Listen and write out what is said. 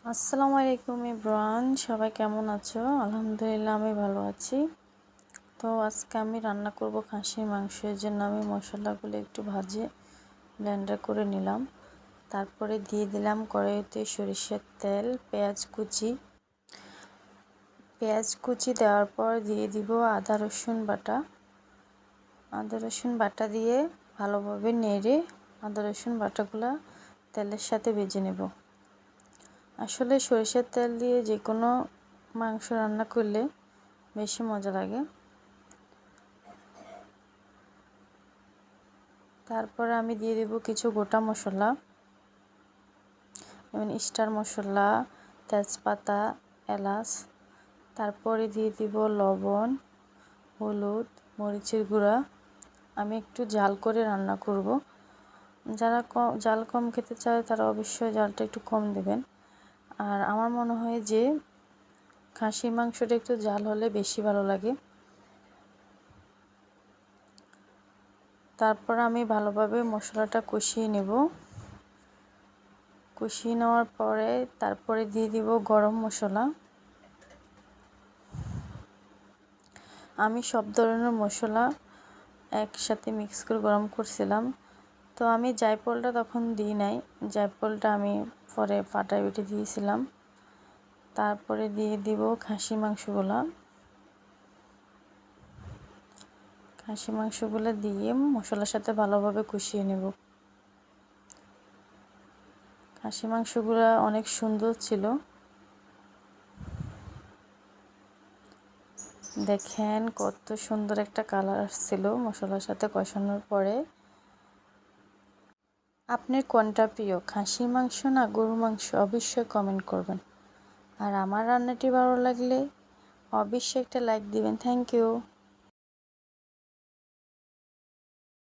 আসসালামু আলাইকুম ইব্রান, সবাই কেমন আছো? আলহামদুলিল্লাহ আমি ভালো আছি। তো আজকে আমি রান্না করব খাসির মাংস। এর জন্য আমি মশলাগুলো একটু ভাজে ব্লেন্ডার করে নিলাম। তারপরে দিয়ে দিলাম কড়াইতে সরিষার তেল, পেঁয়াজ কুচি দেওয়ার পর দিয়ে দিব আদা রসুন বাটা দিয়ে ভালোভাবে নেড়ে আদা রসুন বাটাগুলো তেলের সাথে ভেজে নেব। আসলে সরিষার তেল দিয়ে যে কোনো মাংস রান্না করলে বেশি মজা লাগে। তারপরে আমি দিয়ে দেব কিছু গোটা মশলা, যেমন স্টার মশলা, তেজপাতা, এলাচ। তারপরে দিয়ে দিব লবণ, হলুদ, মরিচের গুঁড়া। আমি একটু জাল করে রান্না করব। যারা জাল কম খেতে চায় তারা অবশ্যই জালটা একটু কম দেবেন। আর আমার মনে হয় যে খাসির মাংসটা একটু জাল হলে বেশি ভালো লাগে। তারপর আমি ভালোভাবে মশলাটা কষিয়ে নেব। কষিয়ে নেওয়ার পরে তারপরে দিয়ে দিব গরম মশলা। আমি সব ধরনের মশলা একসাথে মিক্স করে গরম করছিলাম। তো আমি জায়ফলটা তখন দিই নাই, জায়ফলটা আমি পরে ফাটাই বেটে দিয়েছিলাম। তারপরে দিয়ে দিব খাসি মাংসগুলো দিয়ে মশলার সাথে ভালোভাবে কষিয়ে নেব। খাসি মাংসগুলো অনেক সুন্দর ছিল, দেখেন কত সুন্দর একটা কালার আসছিল মশলার সাথে কষানোর পরে। আপনার কোনটা প্রিয়, খাসির মাংস না গরুর মাংস? অবশ্যই কমেন্ট করবেন। আর আমার রান্নাটি ভালো লাগলে অবশ্যই একটা লাইক দিবেন। Thank you.